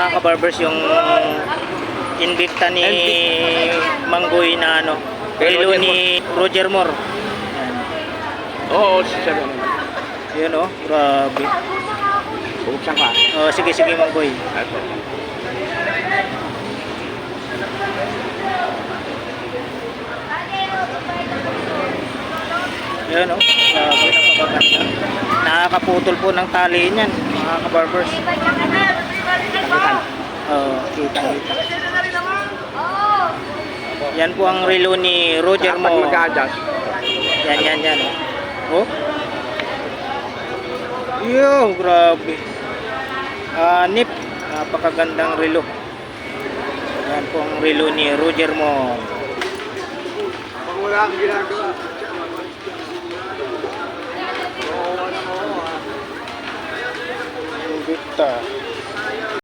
mga kabarbers yung Invicta ni Manggoy na ano, relo ni Roger Moore. Oo, siya naman. Yan oh, grabe. Buksan ka. Oh, sige Manggoy. Yan oh, grabe, napakaganda. Nakakaputol po ng tali niyan, mga kabarbers. Oh, kita. Yan po ang relo ni Roger Moore. Yan. Oh. Yo, grabe. Nip, napakagandang relo. Yan po ang relo ni Roger Moore. Pag wala kang ginagawa. Invicta.